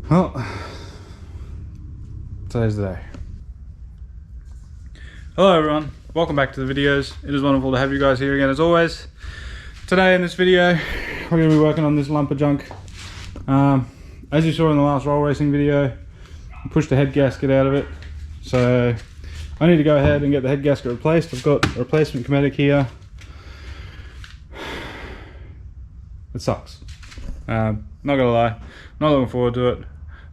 Well, today's the day. Hello everyone, welcome back to the videos. It is wonderful to have you guys here again as always. Today in this video, we're going to be working on this lump of junk. As you saw in the last roll racing video, I pushed the head gasket out of it. So I need to go ahead and get the head gasket replaced. I've got a replacement chromatic here. It sucks. Not gonna lie, not looking forward to it.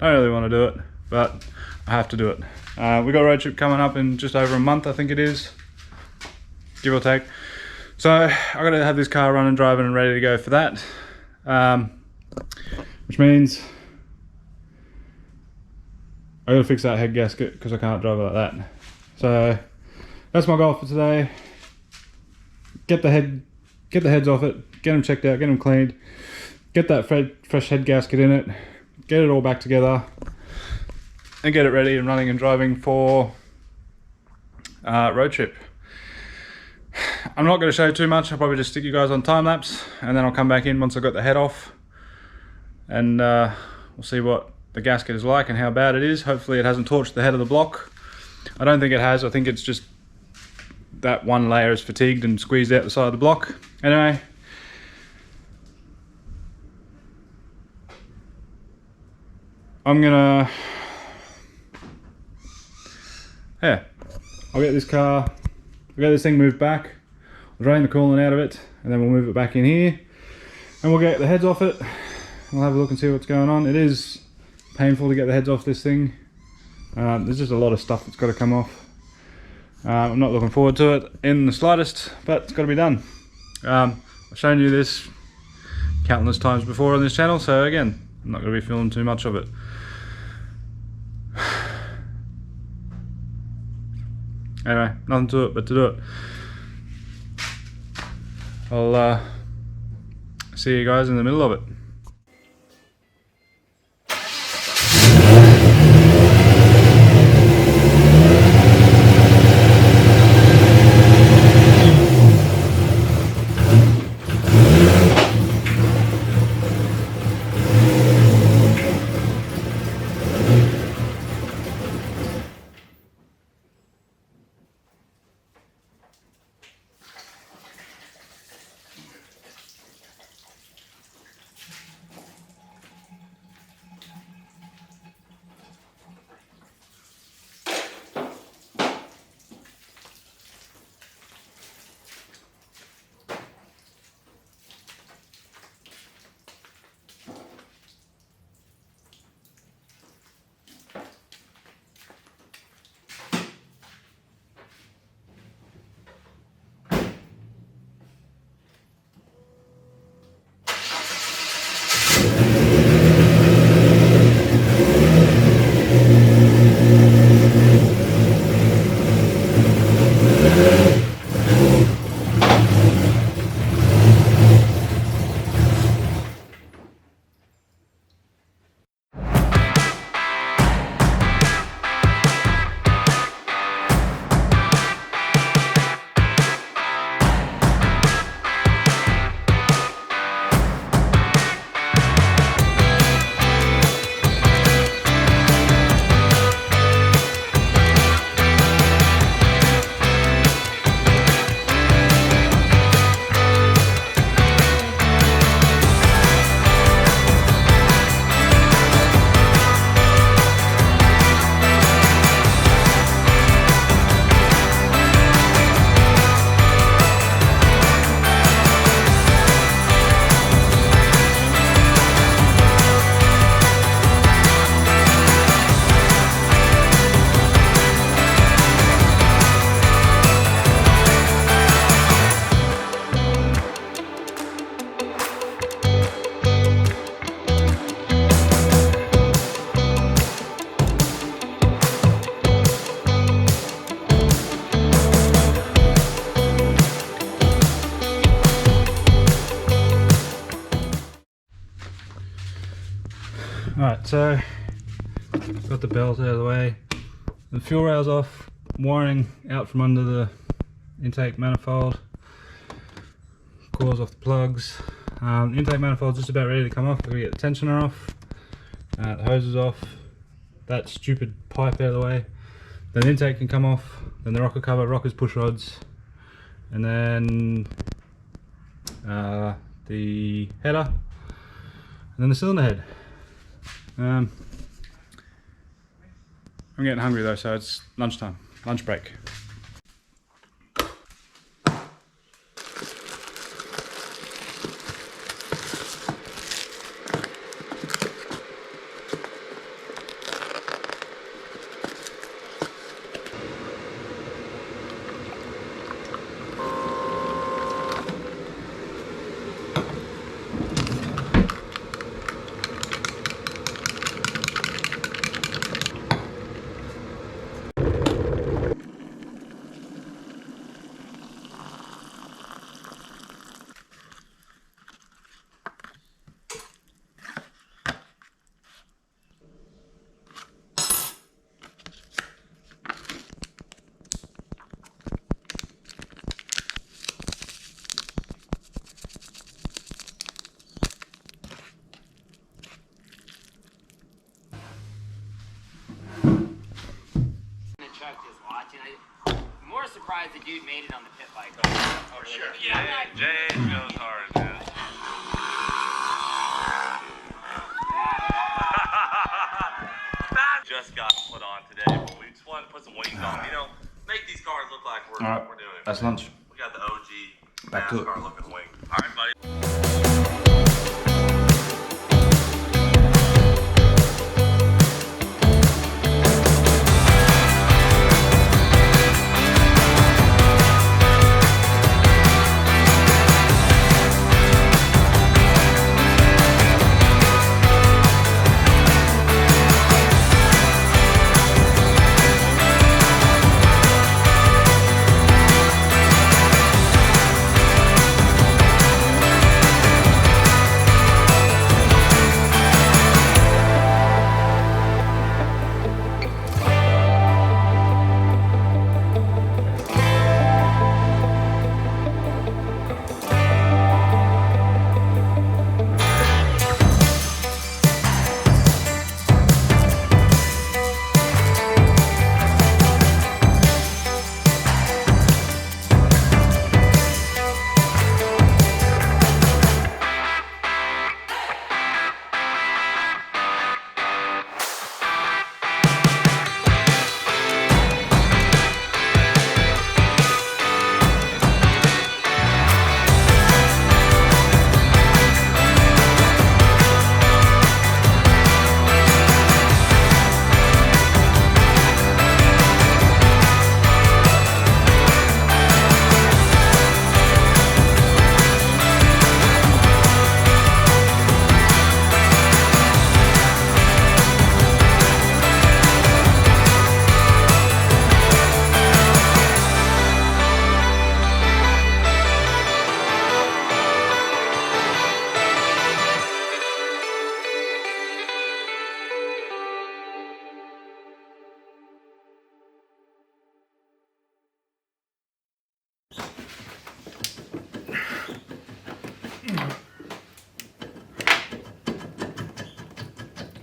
Don't really want to do it, but I have to do it. We got a road trip coming up in just over a month, I think it is, give or take. So I got to have this car running, driving and ready to go for that, which means I got to fix that head gasket because I can't drive it like that. So that's my goal for today. Get the heads off it, get them checked out, get them cleaned, get that fresh head gasket in it, get it all back together, and get it ready and running and driving for road trip. I'm not going to show too much. I'll probably just stick you guys on time lapse, and then I'll come back in once I've got the head off, and we'll see what the gasket is like and how bad it is. Hopefully it hasn't torched the head of the block. I don't think it has. I think it's just that one layer is fatigued and squeezed out the side of the block. Anyway, I'll get this car, I'll get this thing moved back, I'll drain the coolant out of it, and then we'll move it back in here, and we'll get the heads off it. We'll have a look and see what's going on. It is painful to get the heads off this thing. There's just a lot of stuff that's got to come off. I'm not looking forward to it in the slightest, but it's got to be done. I've shown you this countless times before on this channel, so again, I'm not going to be filming too much of it. Anyway, nothing to it but to do it. I'll see you guys in the middle of it. Alright, so got the belt out of the way, the fuel rail's off, wiring out from under the intake manifold, cores off the plugs. Intake manifold's just about ready to come off. We're going to get the tensioner off. The hose is off. That stupid pipe out of the way. Then the intake can come off. Then the rocker cover, rockers, push rods, and then the header, and then the cylinder head. I'm getting hungry though, so it's lunchtime, lunch break. More surprised the dude made it on the pit bike. Oh, sure. Yeah, Jay goes hard, man. That just got put on today, but we just wanted to put some wings on. You know, make these cars look like we're doing it. That's lunch. We got the OG Back to it. NASCAR looking wing. All right, buddy.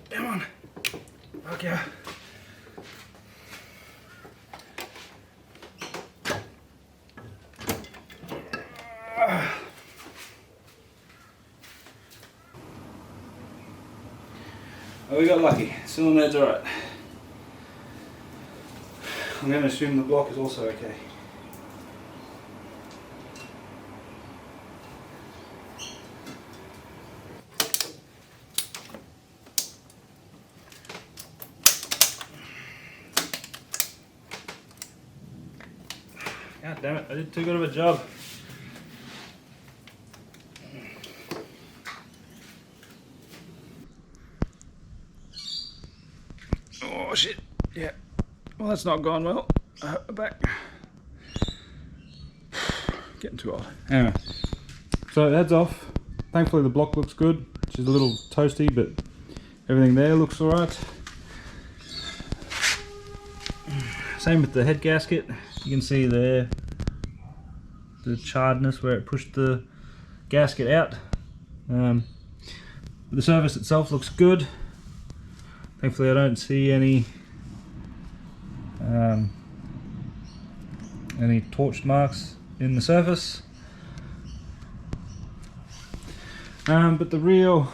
Come on. Okay. Oh, we got lucky. Cylinder head's alright. I'm going to assume the block is also okay. God damn it, I did too good of a job. Oh shit, yeah. Well, that's not gone well. Back. Getting too old. Anyway, so heads off. Thankfully the block looks good. Which is a little toasty, but everything there looks alright. Same with the head gasket. You can see there the charredness where it pushed the gasket out. The surface itself looks good. Thankfully I don't see any torch marks in the surface. But the real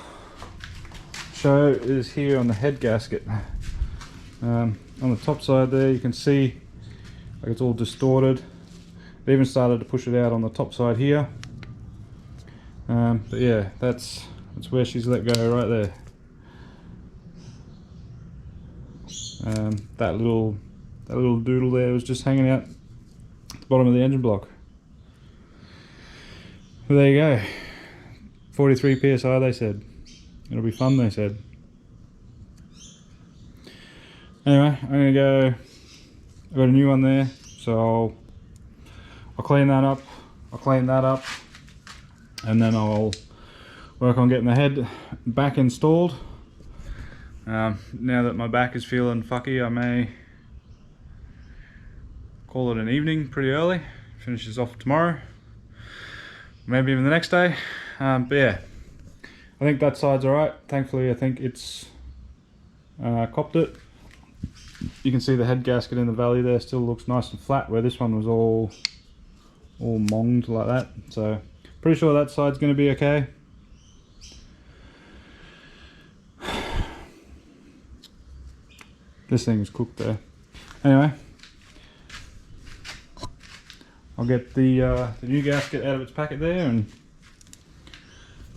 show is here on the head gasket. On the top side there you can see like it's all distorted. It even started to push it out on the top side here. But yeah, that's where she's let go right there. That little doodle there was just hanging out at the bottom of the engine block. But there you go. 43 psi they said. It'll be fun they said. Anyway, I'm gonna go. I've got a new one there, so I'll clean that up. And then I'll work on getting the head back installed. Now that my back is feeling fucky, I may call it an evening pretty early. Finishes off tomorrow, maybe even the next day. But yeah, I think that side's alright. Thankfully I think it's copped it. You can see the head gasket in the valley there still looks nice and flat, where this one was all monged like that. So pretty sure that side's going to be okay. This thing is cooked there. Anyway, I'll get the new gasket out of its packet there, and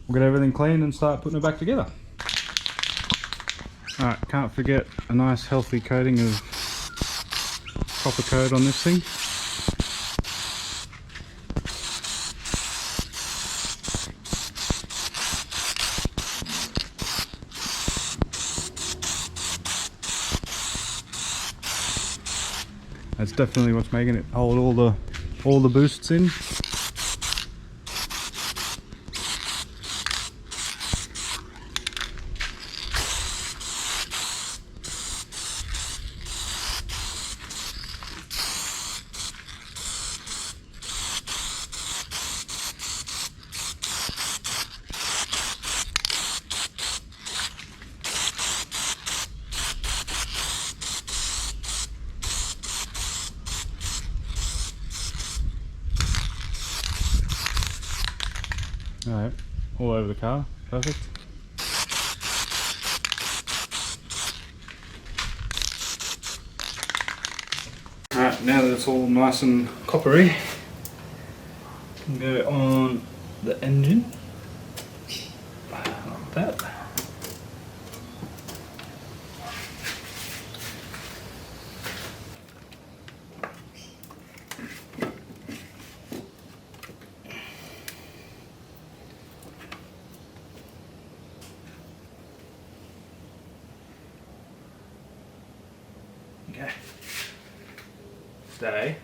we'll get everything clean and start putting it back together. Alright, can't forget a nice healthy coating of copper coat on this thing. That's definitely what's making it hold all the boosts in. Alright, all over the car, perfect. Alright, now that it's all nice and coppery, we can go on the engine, like that. Okay. Stay.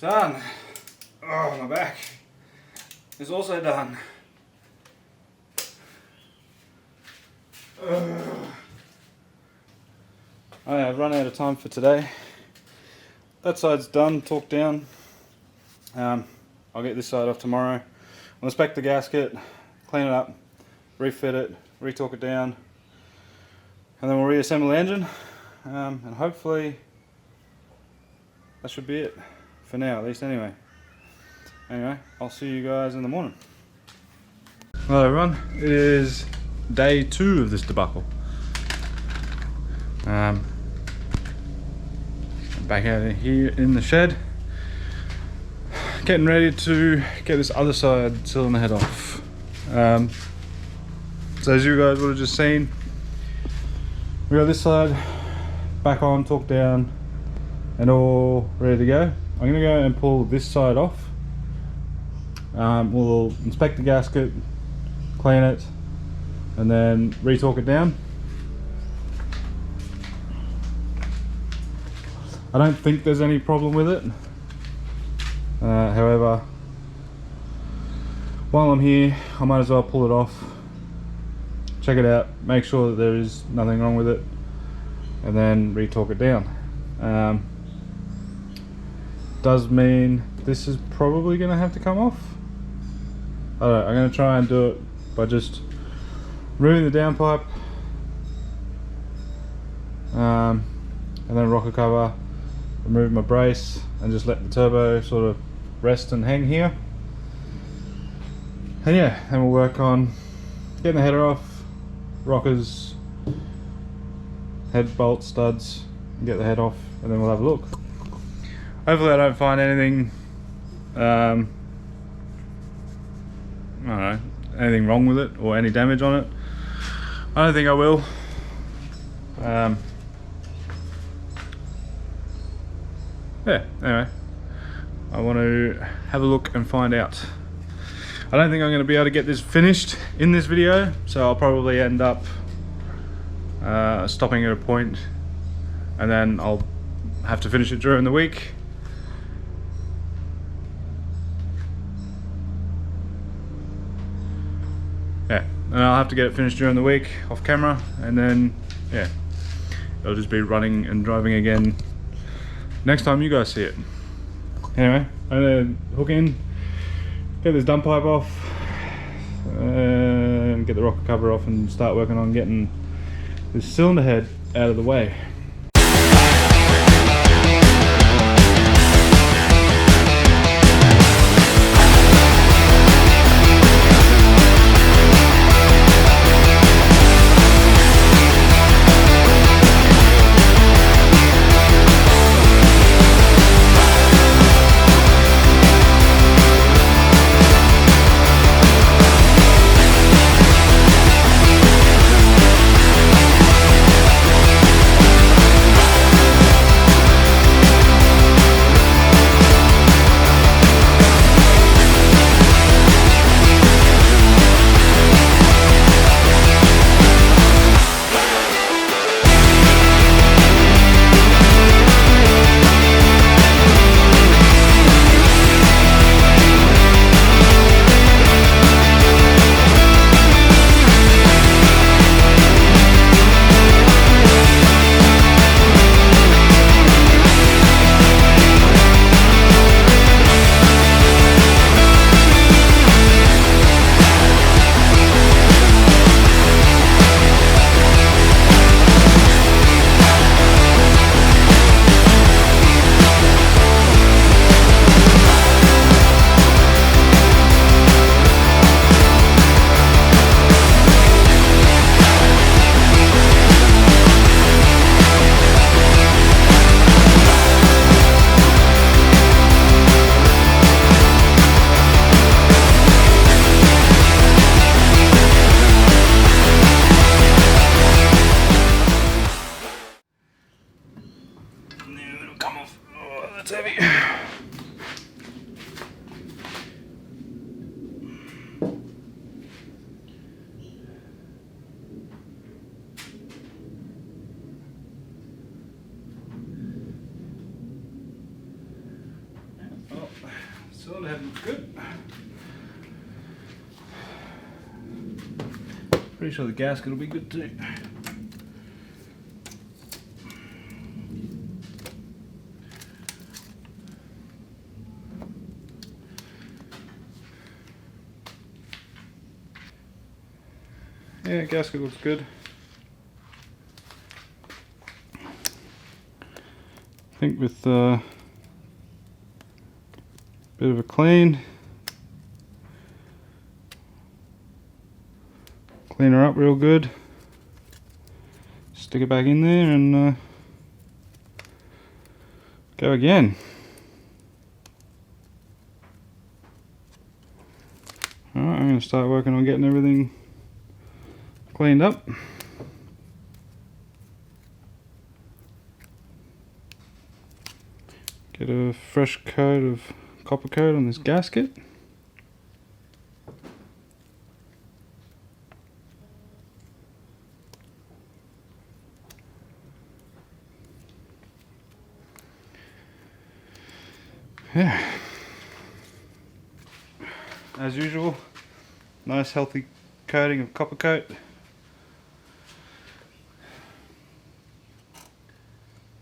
Done. Oh, my back is also done. I've run out of time for today. That side's done, torqued down. I'll get this side off tomorrow. I'll inspect the gasket, clean it up, refit it, re-torque it down, and then we'll reassemble the engine. And hopefully that should be it for now, at least anyway. Anyway, I'll see you guys in the morning. Hello everyone, it is day 2 of this debacle. Back out here in the shed, getting ready to get this other side cylinder head off. So as you guys would have just seen, we got this side back on, torqued down, and all ready to go. I'm going to go and pull this side off. We'll inspect the gasket, clean it, and then re-torque it down. I don't think there's any problem with it. However, while I'm here, I might as well pull it off, check it out, make sure that there is nothing wrong with it, and then re-torque it down. Does mean this is probably going to have to come off. I don't know, I'm going to try and do it by just removing the downpipe, and then rocker cover, remove my brace, and just let the turbo sort of rest and hang here. And yeah, then we'll work on getting the header off, rockers, head bolt studs, and get the head off, and then we'll have a look. Hopefully I don't find anything, I don't know, anything wrong with it or any damage on it. I don't think I will. Yeah, anyway, I want to have a look and find out. I don't think I'm going to be able to get this finished in this video, so I'll probably end up stopping at a point, and then I'll have to finish it during the week. Yeah, and I'll have to get it finished during the week off camera, and then yeah, it'll just be running and driving again next time you guys see it. Anyway, I'm gonna hook in, get this dump pipe off, and get the rocker cover off, and start working on getting this cylinder head out of the way. Front head looks good. Pretty sure the gasket will be good too. Yeah, gasket looks good. I think with a bit of a clean, clean her up real good, stick it back in there and go again. Alright, I'm going to start working on getting everything cleaned up. Get a fresh coat of copper coat on this gasket. Yeah. As usual, nice healthy coating of copper coat.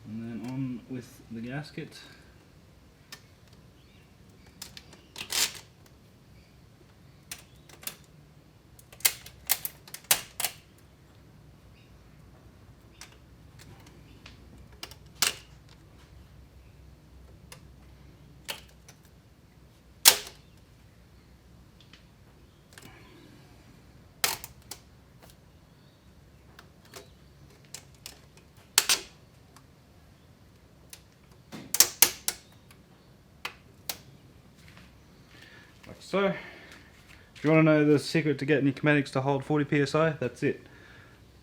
And then on with the gasket. Like so. If you want to know the secret to getting your cosmetics to hold 40 psi, that's it.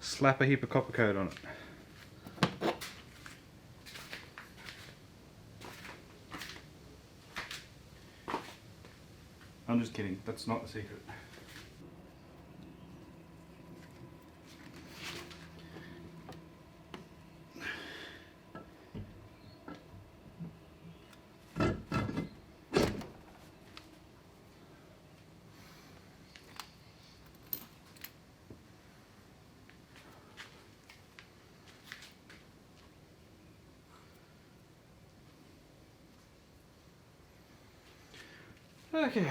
Slap a heap of copper coat on it. I'm just kidding, that's not the secret. Okay.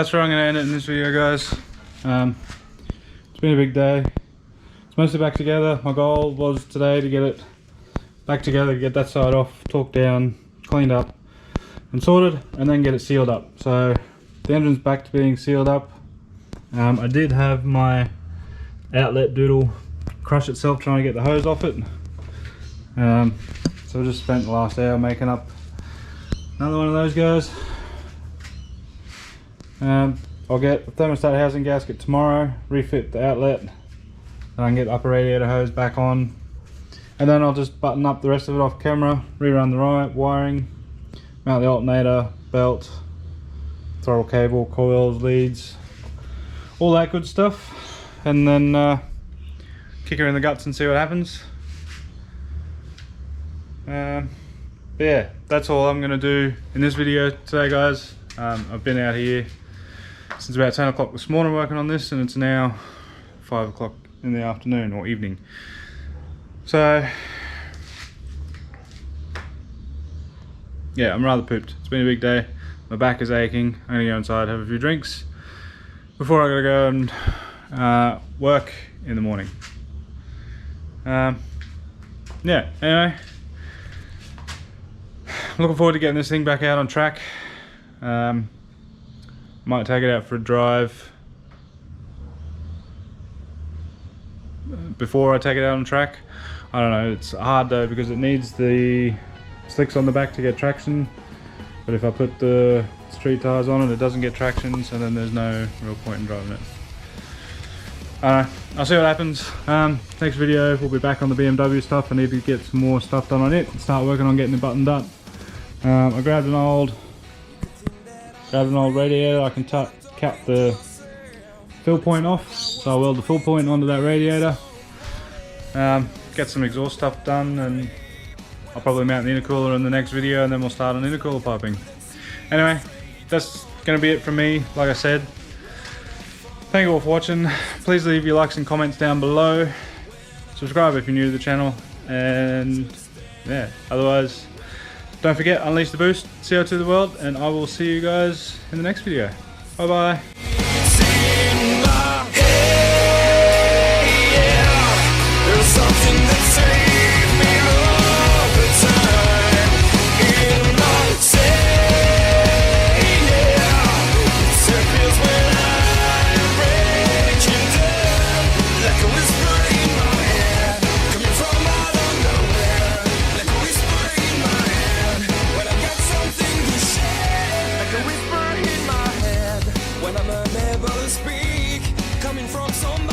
that's where I'm going to end it in this video, guys. It's been a big day. It's mostly back together. My goal was today to get it back together, get that side off, torqued down, cleaned up and sorted, and then get it sealed up. So the engine's back to being sealed up. I did have my outlet doodle crush itself trying to get the hose off it. So I just spent the last hour making up another one of those guys. I'll get the thermostat housing gasket tomorrow, refit the outlet, and I can get the upper radiator hose back on, and then I'll just button up the rest of it off camera, rerun the wiring, mount the alternator, belt, throttle cable, coils, leads, all that good stuff, and then kick her in the guts and see what happens. But yeah, that's all I'm going to do in this video today, guys. I've been out here since about 10 o'clock this morning working on this, and it's now 5 o'clock in the afternoon or evening. So yeah, I'm rather pooped. It's been a big day. My back is aching. I'm gonna go inside, have a few drinks before I gotta go and work in the morning. Yeah, anyway, I'm looking forward to getting this thing back out on track. Might take it out for a drive before I take it out on track. I don't know, it's hard though because it needs the slicks on the back to get traction, but if I put the street tires on it, it doesn't get traction, so then there's no real point in driving it. I don't know, I'll see what happens. Next video we'll be back on the BMW stuff. I need to get some more stuff done on it and start working on getting it buttoned up. I grabbed an old radiator. I can cap the fill point off, so I'll weld the fill point onto that radiator. Get some exhaust stuff done, and I'll probably mount the intercooler in the next video, and then we'll start on intercooler piping. Anyway, that's going to be it from me. Like I said, thank you all for watching. Please leave your likes and comments down below. Subscribe if you're new to the channel, and yeah, otherwise don't forget, unleash the boost, CO2 to the world, and I will see you guys in the next video. Bye bye. When I'm unable to speak, coming from somebody